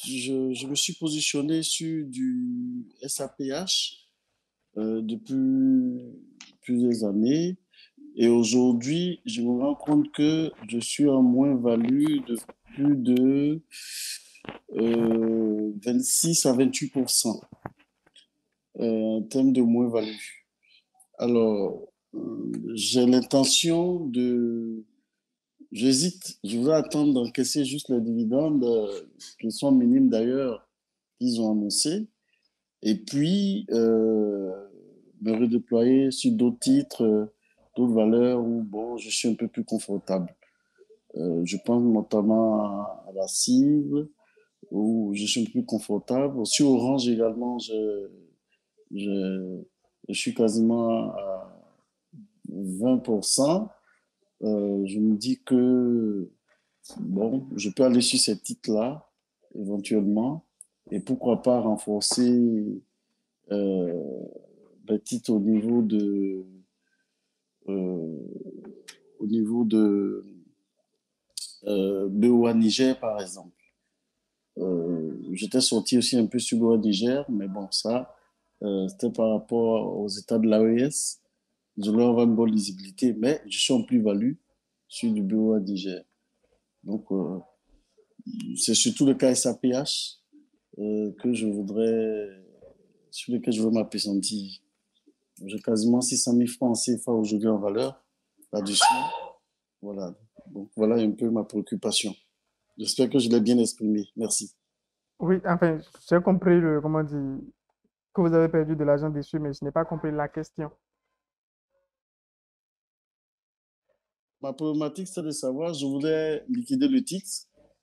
je me suis positionné sur du SAPH depuis plusieurs années. Et aujourd'hui, je me rends compte que je suis en moins-value de plus de 26 à 28% en termes de moins-value. Alors, j'ai l'intention de... J'hésite, je voudrais attendre d'encaisser juste les dividendes, qui sont minimes d'ailleurs, qu'ils ont annoncé, et puis me redéployer sur d'autres titres, d'autres valeurs où bon, je suis un peu plus confortable. Je pense notamment à la cible, où je suis un peu plus confortable. Sur Orange également, je, je suis quasiment à 20%. Je me dis que bon, je peux aller sur ces titres-là éventuellement et pourquoi pas renforcer euh, les titres euh, au niveau de BOA Niger par exemple. J'étais sorti aussi un peu sur BOA Niger, mais bon, ça, c'était par rapport aux états de l'AES. Je leur avoir une bonne lisibilité, mais je suis en plus-value sur du BOA Niger. Donc, c'est surtout le cas SAPH que je voudrais, sur lequel je veux m'appesantir. J'ai quasiment 600 000 francs en CFA aujourd'hui en valeur là-dessus. Voilà. Donc, voilà un peu ma préoccupation. J'espère que je l'ai bien exprimé. Merci. Oui, enfin, j'ai compris comment dire, que vous avez perdu de l'argent dessus, mais je n'ai pas compris la question. Ma problématique, c'est de savoir, je voulais liquider le titre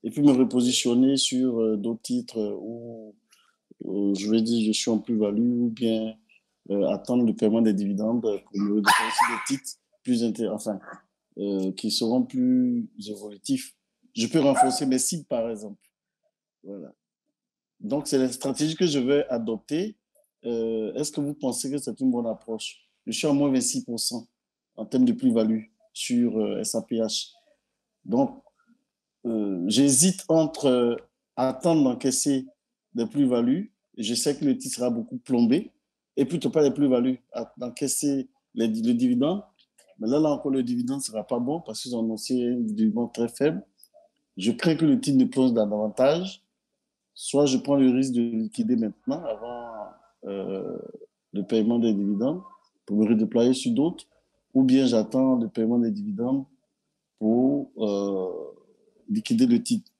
et puis me repositionner sur d'autres titres où, je vais dire, je suis en plus-value ou bien attendre le paiement des dividendes pour me redépenser des titres plus intéressants, enfin, qui seront plus évolutifs. Je peux renforcer mes cibles, par exemple. Voilà. Donc, c'est la stratégie que je vais adopter. Est-ce que vous pensez que c'est une bonne approche? Je suis à moins 26% en termes de plus-value sur SAPH. Donc, j'hésite entre attendre d'encaisser des plus-values. Je sais que le titre sera beaucoup plombé. Et plutôt pas des plus-values, d'encaisser le dividende. Mais là encore, le dividende ne sera pas bon parce qu'ils ont annoncé un dividende très faible. Je crains que le titre ne plonge davantage. Soit je prends le risque de liquider maintenant avant euh, le paiement des dividendes pour me redéployer sur d'autres, ou bien j'attends le paiement des dividendes pour liquider le titre.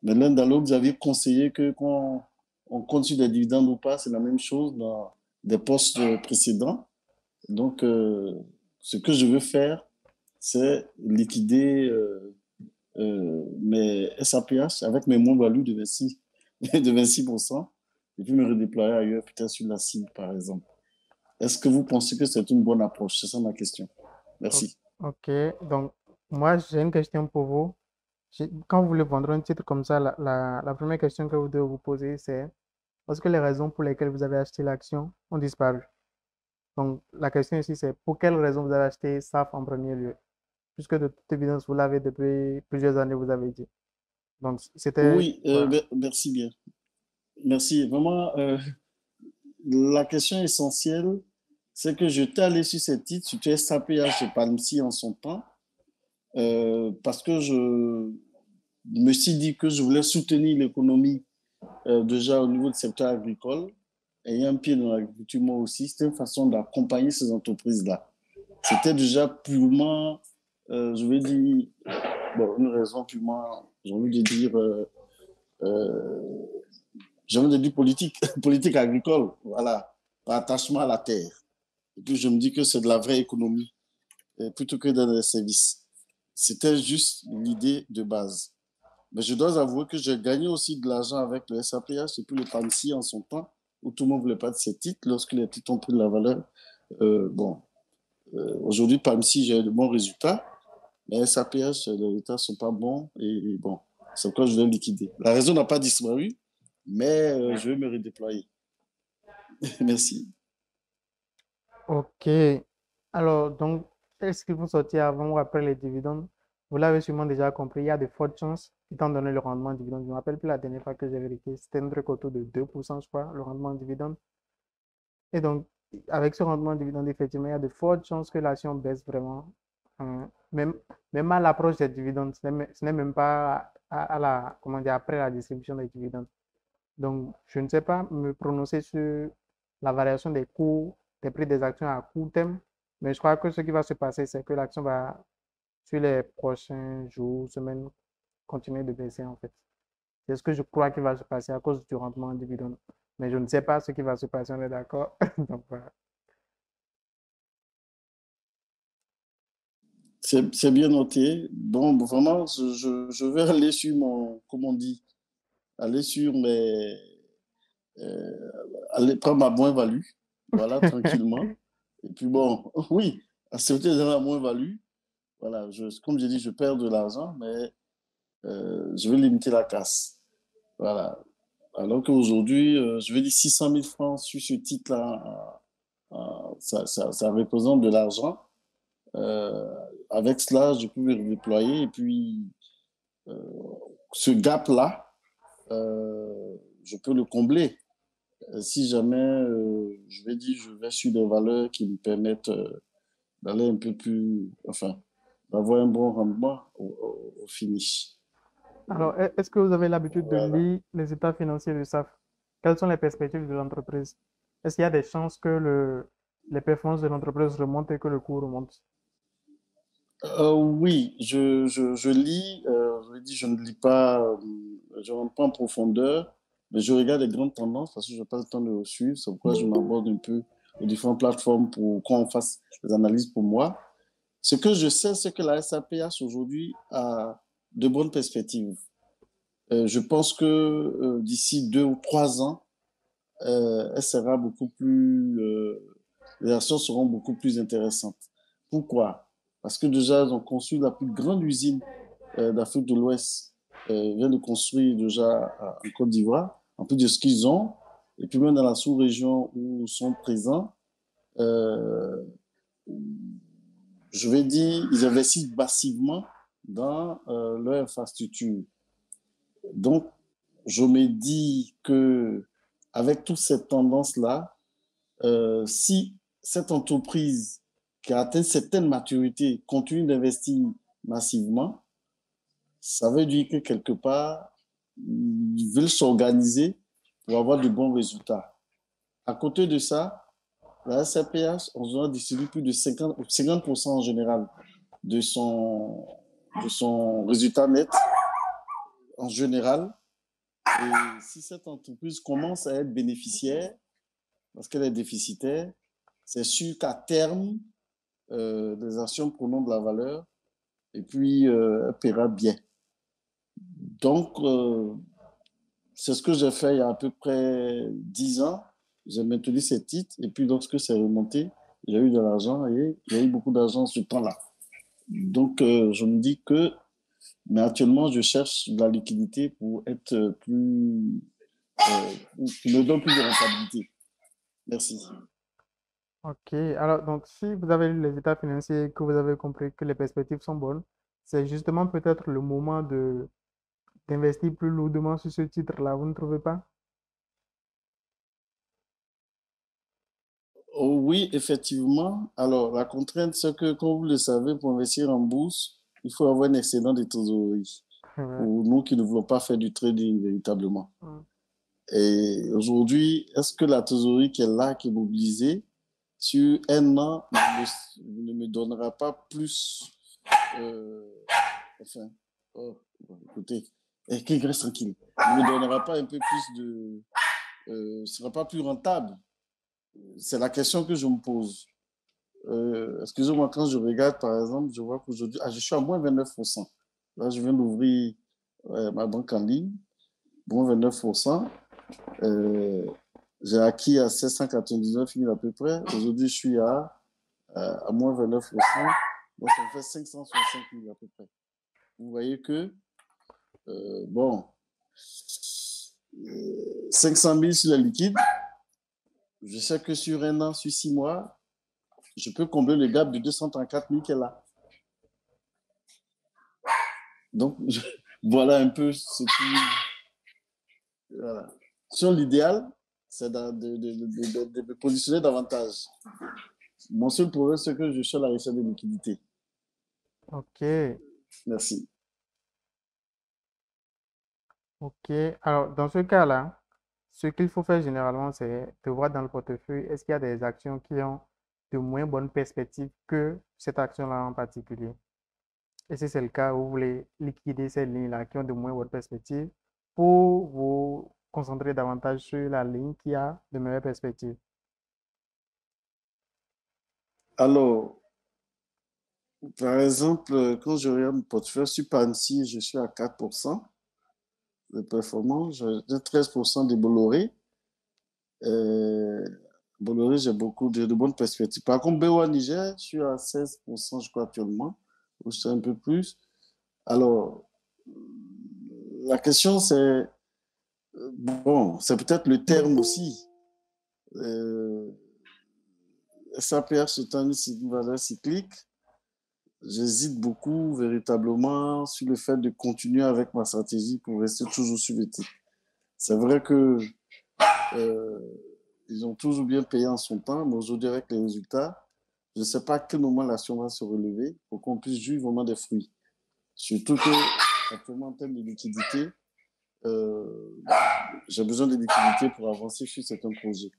Mais l'un dans l'autre, vous aviez conseillé que quand on compte sur des dividendes ou pas, c'est la même chose dans des postes précédents. Donc, ce que je veux faire, c'est liquider mes SAPH avec mes moins-values de 26, de 26% et puis me redéployer ailleurs, peut-être sur la cible, par exemple. Est-ce que vous pensez que c'est une bonne approche? C'est ça ma question. O- Merci. Ok, donc moi j'ai une question pour vous. Quand vous voulez vendre un titre comme ça, la première question que vous devez vous poser, c'est est-ce que les raisons pour lesquelles vous avez acheté l'action ont disparu? Donc la question ici, c'est pour quelles raisons vous avez acheté SAF en premier lieu? Puisque de toute évidence, vous l'avez depuis plusieurs années, vous avez dit. Donc c'était... Oui, Voilà. merci bien. Merci. Vraiment, la question essentielle, c'est que je t'ai allé sur ces titres, surtout SAPH chez Palmsi en son temps, parce que je me suis dit que je voulais soutenir l'économie déjà au niveau du secteur agricole. Ayant un pied dans l'agriculture, moi aussi, c'était une façon d'accompagner ces entreprises-là. C'était déjà purement, je vais dire, bon, une raison purement, j'ai envie de dire, euh, j'ai envie de dire politique, politique agricole, voilà, par attachement à la terre. Et puis je me dis que c'est de la vraie économie, plutôt que dans les services. C'était juste l'idée de base. Mais je dois avouer que j'ai gagné aussi de l'argent avec le SAPH et puis le PAMSI en son temps, où tout le monde ne voulait pas de ces titres, lorsque les titres ont pris de la valeur. Bon, aujourd'hui, PAMSI, j'ai de bons résultats, mais SAPH, les résultats ne sont pas bons et bon, c'est pourquoi je vais liquider. La raison n'a pas disparu, mais je vais me redéployer. Merci. Ok. Alors, donc, est-ce qu'ils vont sortir avant ou après les dividendes? Vous l'avez sûrement déjà compris, il y a de fortes chances étant donné le rendement en dividende. Je ne me rappelle plus la dernière fois que j'ai vérifié. C'était un truc autour de 2%, je crois, le rendement en dividende. Et donc, avec ce rendement en dividende, effectivement, il y a de fortes chances que l'action baisse vraiment. Même, même à l'approche des dividendes, ce n'est même pas à la, comment dire, après la distribution des dividendes. Donc, je ne sais pas me prononcer sur la variation des cours, des prix des actions à court terme, mais je crois que ce qui va se passer, c'est que l'action va, sur les prochains jours, semaines, continuer de baisser en fait. C'est ce que je crois qui va se passer à cause du rendement en dividende. Mais je ne sais pas ce qui va se passer, on est d'accord? Donc, voilà. C'est bien noté. Bon, vraiment, je vais aller sur mon, comme on dit, aller sur mes, aller prendre ma moins-value, voilà, tranquillement. Et puis bon, oui, accepter de la moins-value, voilà, comme je dis, je perds de l'argent, mais je vais limiter la casse. Voilà. Alors qu'aujourd'hui, je vais dire 600 000 francs sur ce titre-là, ça représente de l'argent. Euh, Avec cela, je peux me redéployer et puis euh, ce gap-là, je peux le combler. Si jamais, je vais dire, je vais sur des valeurs qui me permettent d'aller un peu plus, enfin, d'avoir un bon rendement au finish. Alors, est-ce que vous avez l'habitude de Voilà. lire les états financiers du SAF? Quelles sont les perspectives de l'entreprise? Est-ce qu'il y a des chances que les performances de l'entreprise remontent et que le cours remonte? Oui, je lis, je dis, je ne lis pas, je ne rentre pas en profondeur, mais je regarde les grandes tendances parce que je n'ai pas le temps de le suivre. C'est pourquoi je m'aborde un peu aux différentes plateformes pour qu'on fasse des analyses pour moi. Ce que je sais, c'est que la SAPH aujourd'hui a de bonnes perspectives. Je pense que d'ici 2 ou 3 ans, elle sera beaucoup plus, les actions seront beaucoup plus intéressantes. Pourquoi? Parce que déjà, ils ont construit la plus grande usine d'Afrique de l'Ouest. Ils viennent de construire déjà en Côte d'Ivoire, en plus de ce qu'ils ont. Et puis même dans la sous-région où ils sont présents, euh, je vais dire, ils investissent massivement dans leur infrastructure. Donc, je me dis que avec toute cette tendance-là, si cette entreprise qui a atteint une certaine maturité continue d'investir massivement, ça veut dire que quelque part, ils veulent s'organiser pour avoir de bons résultats. À côté de ça, la SAPH, on distribue plus de 50% en général de son, de son résultat net en général. Et si cette entreprise commence à être bénéficiaire, parce qu'elle est déficitaire, c'est sûr qu'à terme, les actions prendront de la valeur et puis elle paiera bien. Donc, c'est ce que j'ai fait il y a à peu près 10 ans. J'ai maintenu ces titres et puis lorsque c'est remonté, j'ai eu de l'argent et il y a eu beaucoup d'argent ce temps-là. Donc, je me dis que, mais actuellement, je cherche de la liquidité pour être plus, qui me donne plus de rentabilité. Merci. Ok, alors donc si vous avez lu les états financiers, que vous avez compris que les perspectives sont bonnes, c'est justement peut-être le moment de d'investir plus lourdement sur ce titre-là, vous ne trouvez pas? Oh oui, effectivement. Alors, la contrainte, c'est que, comme vous le savez, pour investir en bourse, il faut avoir un excédent de trésorerie. Ouais. Pour nous qui ne voulons pas faire du trading véritablement. Mm. Et aujourd'hui, est-ce que la trésorerie qui est là, qui est mobilisée, sur un an, ne me donnera pas plus, euh, enfin, oh, bon, écoutez, qui reste tranquille, ne me donnera pas un peu plus de, sera pas plus rentable? C'est la question que je me pose. Excusez-moi, quand je regarde, par exemple, je vois qu'aujourd'hui, je suis à moins 29%. Là, je viens d'ouvrir ma banque en ligne, moins 29%. Euh, j'ai acquis à 799 000 à peu près. Aujourd'hui, je suis à moins 29%. Donc, ça me fait 565 000 à peu près. Vous voyez que, bon, 500 000 sur la liquide, je sais que sur un an, sur 6 mois, je peux combler le gap de 234 000 qu'elle a. Donc, Voilà un peu ce qui. Voilà. Sur l'idéal, c'est de me positionner davantage. Mon seul problème, c'est que je suis à la recherche de liquidité. Ok, Merci. ok. Alors, dans ce cas-là, ce qu'il faut faire généralement, c'est de voir dans le portefeuille, est-ce qu'il y a des actions qui ont de moins bonnes perspectives que cette action-là en particulier. Et si c'est le cas, vous voulez liquider ces lignes-là qui ont de moins bonnes perspectives pour vous concentrer davantage sur la ligne qui a de meilleures perspectives. Alors, par exemple, quand je regarde mon portefeuille sur Pansy, je suis à 4% de performance, j'ai 13% de Bolloré. Euh, Bolloré, j'ai de bonnes perspectives. Par contre, BOA Niger, je suis à 16%, je crois, actuellement, ou c'est un peu plus. Alors, la question, c'est, bon, c'est peut-être le terme aussi. Euh, SAPH étant une valeur cyclique, j'hésite beaucoup véritablement sur le fait de continuer avec ma stratégie pour rester toujours sur le titre. C'est vrai que euh, ils ont toujours bien payé en son temps, mais aujourd'hui avec les résultats, je ne sais pas à quel moment l'action va se relever pour qu'on puisse jouir vraiment des fruits. Surtout que actuellement en termes de liquidité, euh, j'ai besoin de liquidité pour avancer sur certains projets.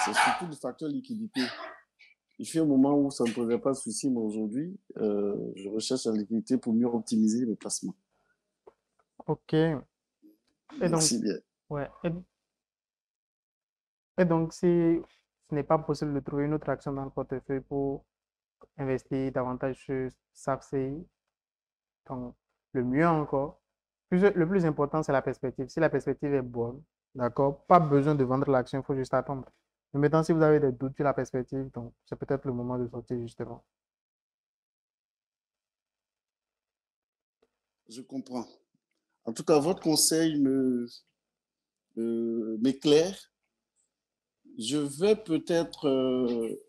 C'est surtout le facteur liquidité. Il fait un moment où ça ne me posait pas de souci, mais aujourd'hui, je recherche la liquidité pour mieux optimiser mes placements. Ok. Et donc, Merci bien. ouais. Et donc, si ce n'est pas possible de trouver une autre action dans le portefeuille pour investir davantage sur SAFCI, donc le mieux encore, le plus important, c'est la perspective. Si la perspective est bonne, d'accord, pas besoin de vendre l'action, il faut juste attendre. Mais maintenant, si vous avez des doutes sur la perspective, donc c'est peut-être le moment de sortir justement. Je comprends. En tout cas, votre conseil m'éclaire. Je vais peut-être,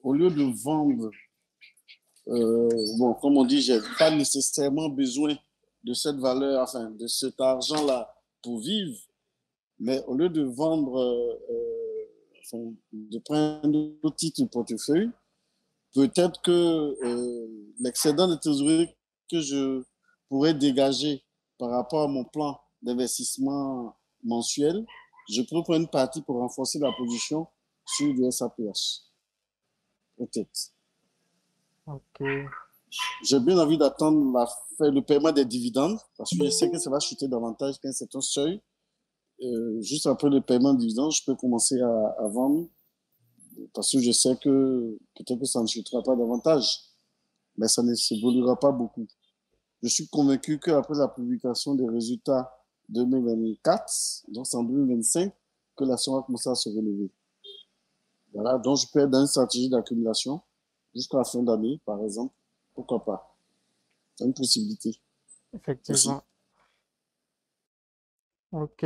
au lieu de vendre, bon, comme on dit, j'ai pas nécessairement besoin de cette valeur, enfin, de cet argent-là pour vivre, mais au lieu de vendre, enfin, de prendre d'autres titres de portefeuille, peut-être que l'excédent de trésorerie que je pourrais dégager par rapport à mon plan d'investissement mensuel, je pourrais prendre une partie pour renforcer la position sur du SAPH. Peut-être. Ok, J'ai bien envie d'attendre le paiement des dividendes parce que je sais que ça va chuter davantage qu'un certain seuil. Juste après le paiement des dividendes, je peux commencer à vendre parce que je sais que peut-être que ça ne chutera pas davantage, mais ça ne s'évoluera pas beaucoup. Je suis convaincu qu'après la publication des résultats 2024, donc c'est en 2025, que l'action va commencer à se relever. Voilà, donc je peux être dans une stratégie d'accumulation jusqu'à la fin d'année, par exemple. Pourquoi pas? C'est une possibilité. Merci. effectivement. Ok.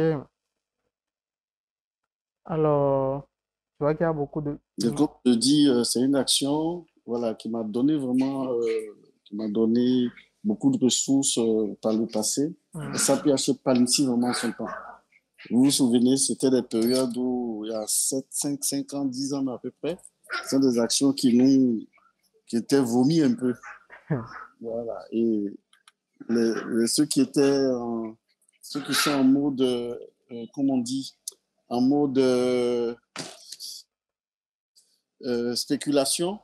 Alors, je vois qu'il y a beaucoup de... Donc, comme je dis, c'est une action voilà, qui m'a donné vraiment, qui m'a donné beaucoup de ressources par le passé. Et Hmm. ça peut acheter Palinti vraiment en son temps. Vous vous souvenez, c'était des périodes où il y a 7, 5, 5 ans, 10 ans à peu près, ce sont des actions qui étaient vomies un peu. Voilà. Et ceux qui étaient ceux qui sont en mode, comment on dit, en mode spéculation,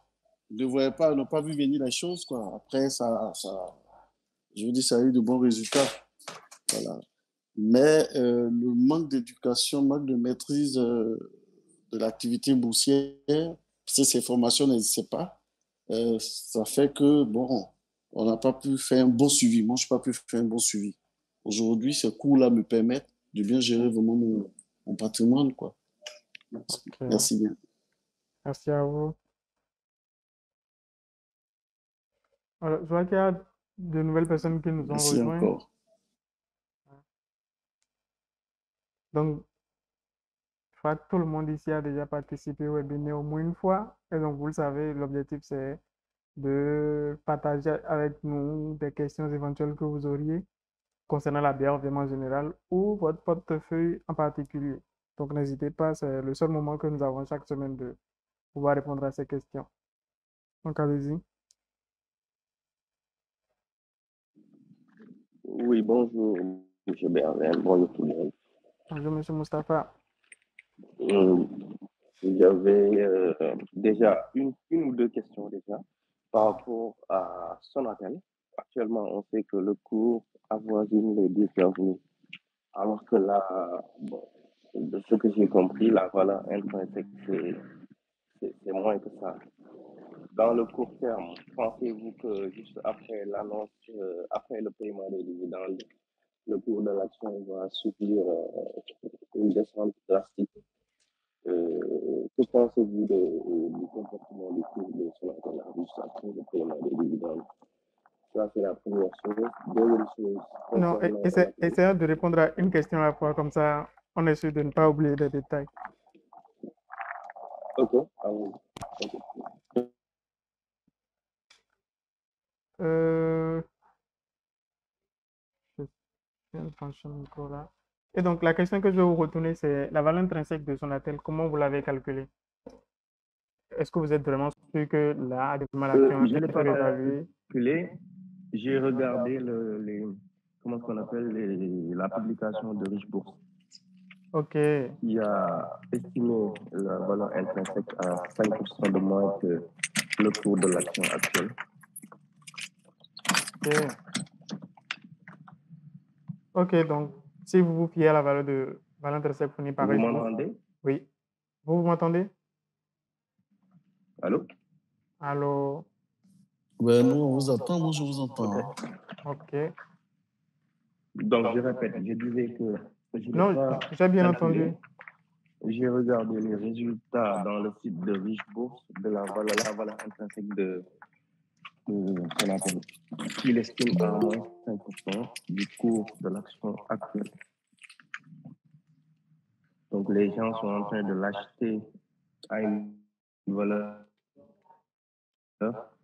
ne voyaient pas, n'ont pas vu venir les choses, quoi. Après, je veux dire, ça a eu de bons résultats. Voilà. Mais le manque d'éducation, manque de maîtrise de l'activité boursière, si ces formations n'existaient pas, ça fait que, bon, on n'a pas pu faire un bon suivi. Moi, je n'ai pas pu faire un bon suivi. Aujourd'hui, ces cours-là me permettent de bien gérer vraiment mon patrimoine, quoi. Ok, Merci bien. merci à vous. Alors, je vois qu'il y a de nouvelles personnes qui nous ont Merci rejoints. encore. Donc, je crois que tout le monde ici a déjà participé au webinaire au moins une fois. Et donc, vous le savez, l'objectif, c'est de partager avec nous des questions éventuelles que vous auriez. concernant la bière vraiment en général ou votre portefeuille en particulier. Donc, n'hésitez pas, c'est le seul moment que nous avons chaque semaine de pouvoir répondre à ces questions. Donc, allez-y. Oui, bonjour, monsieur Berlin, bonjour tout le monde. Bonjour, Monsieur Mustapha. Euh, J'avais déjà une ou deux questions déjà par rapport à Sonatel. Actuellement, on sait que le cours avoisine les 10 revenus, alors que là, bon, de ce que j'ai compris, la valeur intrinsèque, c'est moins que ça. Dans le court terme, pensez-vous que juste après l'annonce, après le paiement des dividendes, le cours de l'action va subir une descente drastique? Que pensez-vous du comportement du cours de Sonatel juste après le paiement des dividendes? Ça, c'est la première chose. Deuxième chose, Non, concernant la... essayons de répondre à une question à la fois, comme ça, on est sûr de ne pas oublier les détails. Ok, allons-y. Ok. Euh, je viens de brancher mon micro là. Et donc, la question que je vais vous retourner, c'est la valeur intrinsèque de Sonatel. Comment vous l'avez calculée? Est-ce que vous êtes vraiment sûr que là, actuellement, l'action Je est n'ai pas surévaluée? calculé. J'ai regardé comment est-ce qu'on appelle la publication de Richebourg Ok, qui a estimé la valeur intrinsèque à 5% de moins que le cours de l'action actuelle. ok. Ok, donc, si vous vous fiez à la valeur intrinsèque fournie par Vous Richebourg, m'entendez? oui. Vous m'entendez? Allô? Allô? Ouais, nous, on vous attend, moi, je vous entends. Ok. Hein. Ok. Donc, je répète, je disais que je n'ai Non, pas j'ai bien calculé. entendu. J'ai regardé les résultats dans le site de Richebourg de la valeur intrinsèque de Sonatel. Il estime à moins 5% du cours de l'action actuelle. Donc, les gens sont en train de l'acheter à une valeur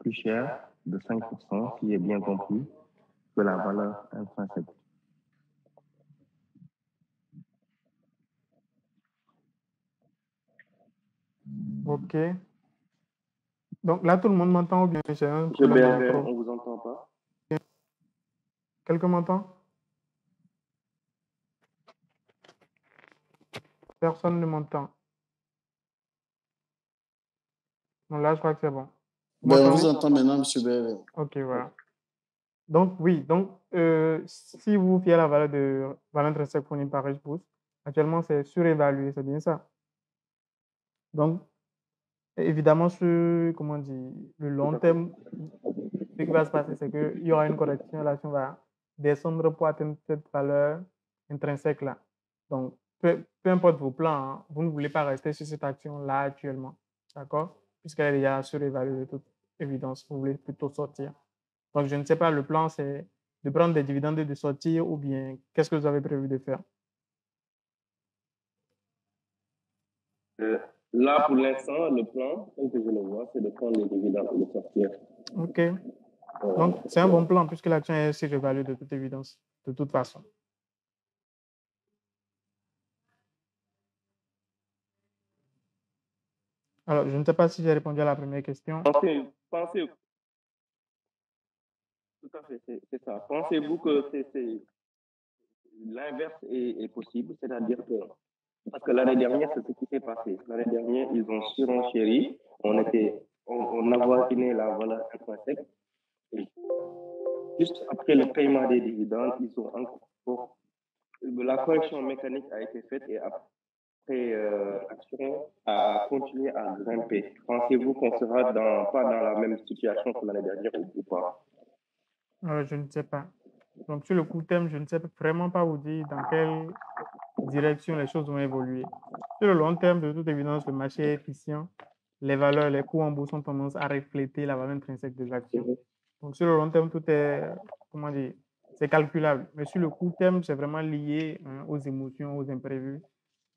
plus chère de 5%, si j'ai bien compris, que la valeur intrinsèque. Ok. Donc là, tout le monde m'entend ou bien j'ai un Monsieur problème de Berger, micro? on vous entend pas? Quelqu'un m'entend? Personne ne m'entend. Donc là, je crois que c'est bon. Vous Ben, on m'entendez? vous entend maintenant, monsieur Bell. Ok, voilà. Donc, oui. Donc, si vous vous fiez à la valeur intrinsèque fournie par Richebourg, actuellement, c'est surévalué, c'est bien ça. Donc, évidemment, sur, comment dire, le long terme, ce qui va se passer, c'est qu'il y aura une correction, l'action va descendre pour atteindre cette valeur intrinsèque là. Donc, peu importe vos plans, hein, vous ne voulez pas rester sur cette action-là actuellement. D'accord? Puisqu'elle est déjà surévaluée de toute évidence. Vous voulez plutôt sortir. Donc, je ne sais pas, le plan, c'est de prendre des dividendes et de sortir ou bien qu'est-ce que vous avez prévu de faire? Là, pour l'instant, le plan, tel que je le vois, c'est de prendre les dividendes et de sortir. OK. Donc, c'est un bon plan puisque l'action est surévaluée de toute évidence, de toute façon. Alors, je ne sais pas si j'ai répondu à la première question. Pensez, tout à fait, c'est ça. Pensez-vous que l'inverse est possible, c'est-à-dire que, parce que l'année dernière, c'est ce qui s'est passé. L'année dernière, ils ont surenchéri, on avoisinait la valeur intrinsèque, et juste après le paiement des dividendes, ils ont encore, la correction mécanique a été faite et après, l'action a continué à grimper. Pensez-vous qu'on sera pas dans la même situation que l'année dernière ou pas? Je ne sais pas. Donc, sur le court terme, je ne sais vraiment pas vous dire dans quelle direction les choses vont évoluer. Sur le long terme, de toute évidence, le marché est efficient. Les valeurs, les coûts en bourse ont tendance à refléter la valeur intrinsèque des actions. Donc, sur le long terme, tout est, comment dire, c'est calculable. Mais sur le court terme, c'est vraiment lié aux émotions, aux imprévus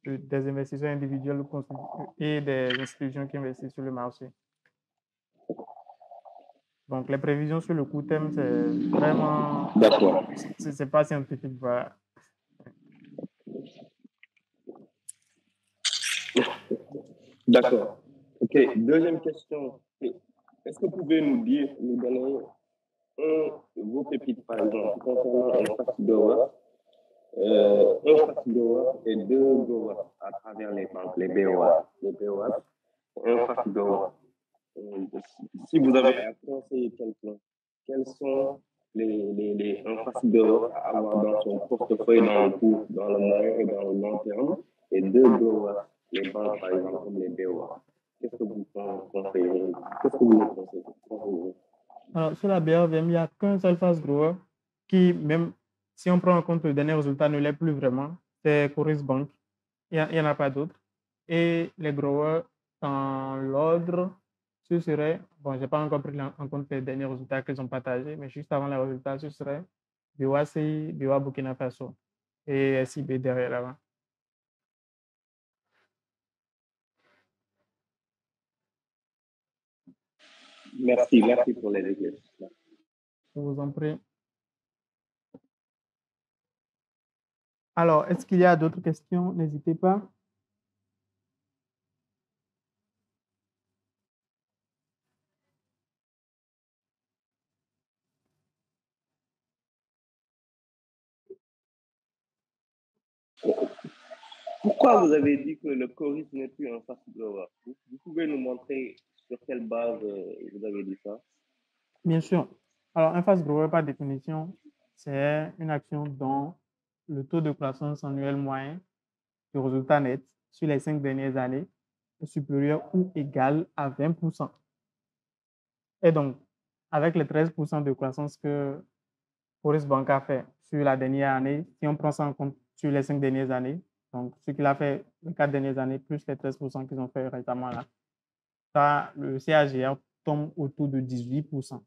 des investisseurs individuels et des institutions qui investissent sur le marché. Donc, les prévisions sur le court terme, c'est vraiment... D'accord. C'est pas scientifique, voilà. D'accord. OK. Deuxième question. Est-ce que vous pouvez nous donner vos pépites, par exemple, concernant un fast grower, et deux growers à travers les banques, les BOA, un fast grower. Si vous avez à conseiller quelqu'un, quels sont un fast grower à avoir dans son portefeuille dans le court, dans le moyen et dans le long terme, et deux growers, les banques, par exemple, comme les BOA? Qu'est-ce que vous conseillez? Qu'est-ce que vous conseillez? Alors, sur la BRVM, il n'y a qu'un seul fast grower qui, même si on prend en compte le dernier résultat, ne l'est plus vraiment. C'est Coris Bank. Il n'y en a pas d'autres. Et les growers, dans l'ordre, ce serait, bon, je n'ai pas encore pris en compte les derniers résultats qu'ils ont partagés, mais juste avant les résultats, ce serait BOACI, BOA Burkina Faso et SIB derrière là-bas. Merci pour les éclaircissements. Je vous en prie. Alors, est-ce qu'il y a d'autres questions? N'hésitez pas. Pourquoi vous avez dit que le Coris n'est plus un fast grower? Vous pouvez nous montrer sur quelle base vous avez dit ça? Bien sûr. Alors, un fast grower, par définition, c'est une action dont le taux de croissance annuel moyen du résultat net sur les 5 dernières années est supérieur ou égal à 20%. Et donc, avec les 13% de croissance que Coris Bank a fait sur la dernière année, si on prend ça en compte sur les 5 dernières années, donc ce qu'il a fait les 4 dernières années, plus les 13% qu'ils ont fait récemment là, ça, le CAGR tombe autour de 18%.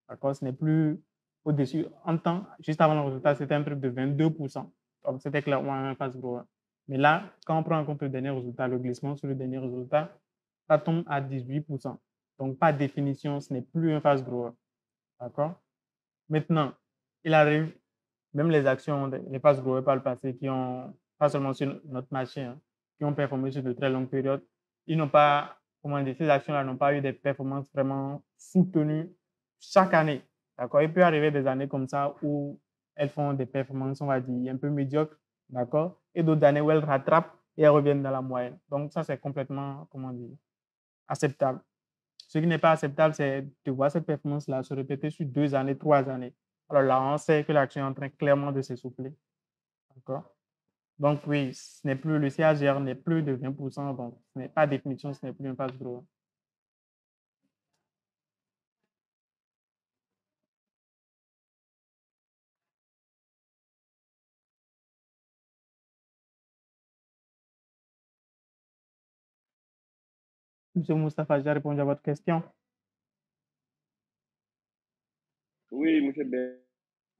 D'accord? Ce n'est plus au-dessus. En temps, juste avant le résultat, c'était un truc de 22%. Donc, c'était clairement un fast grower. Mais là, quand on prend en compte le dernier résultat, le glissement sur le dernier résultat, ça tombe à 18%. Donc, par définition, ce n'est plus un fast grower. D'accord? Maintenant, il arrive, même les actions, les fast growers par le passé, qui ont, pas seulement sur notre marché, hein, qui ont performé sur de très longues périodes, ils n'ont pas, comment dire, ces actions-là n'ont pas eu des performances vraiment soutenues chaque année. D'accord? Il peut arriver des années comme ça où elles font des performances, on va dire, un peu médiocres, d'accord? Et d'autres années où elles rattrapent et elles reviennent dans la moyenne. Donc, ça, c'est complètement, comment dire, acceptable. Ce qui n'est pas acceptable, c'est de voir cette performance-là se répéter sur 2 années, 3 années. Alors là, on sait que l'action est en train clairement de s'essouffler. D'accord? Donc oui, ce n'est plus, le CAGR n'est plus de 20%, donc ce n'est pas définition, ce n'est plus un fast grower. Monsieur Moustapha, j'ai répondu à votre question. Oui, monsieur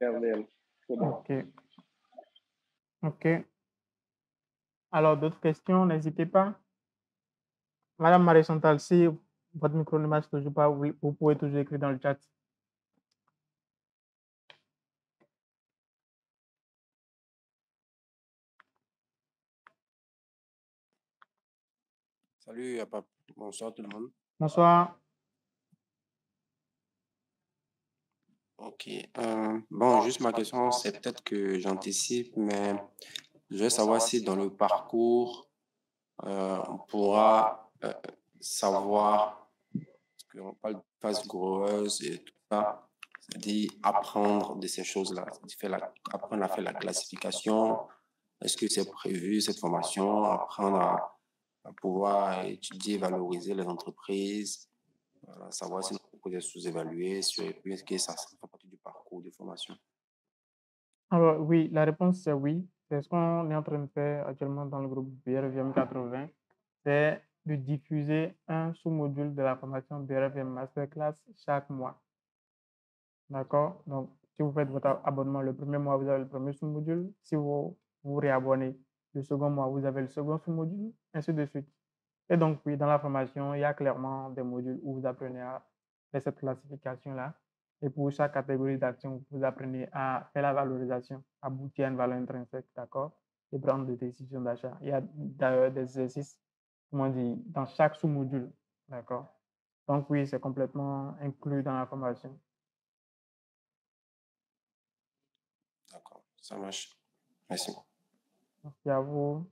Bervel. OK. OK. Alors, d'autres questions, n'hésitez pas. Madame Marie-Chantal, si votre micro ne marche toujours pas, vous pouvez toujours écrire dans le chat. Salut, bonsoir tout le monde. Bonsoir. Ok. Bon, juste ma question, c'est peut-être que j'anticipe, mais je veux savoir si dans le parcours, on pourra savoir, parce qu'on parle de phase groweuse et tout ça, c'est-à-dire apprendre de ces choses-là, apprendre à faire la classification. Est-ce que c'est prévu, cette formation, apprendre à pouvoir étudier, valoriser les entreprises? Voilà, savoir si l'entreprise est sous-évaluée, surévaluée, est-ce que ça fait partie du parcours de formation? Alors oui, la réponse c'est oui. C'est ce qu'on est en train de faire actuellement dans le groupe BRVM 80. C'est de diffuser un sous-module de la formation BRVM Masterclass chaque mois. D'accord? Donc, si vous faites votre abonnement le premier mois, vous avez le premier sous-module. Si vous vous réabonnez le second mois, vous avez le second sous-module, ainsi de suite. Et donc, oui, dans la formation, il y a clairement des modules où vous apprenez à fait cette classification-là. Et pour chaque catégorie d'action, vous apprenez à faire la valorisation, aboutir à une valeur intrinsèque, d'accord, et prendre des décisions d'achat. Il y a d'ailleurs des exercices, comment dire, dans chaque sous-module, d'accord. Donc oui, c'est complètement inclus dans la formation. D'accord, ça marche. Merci. Merci à vous.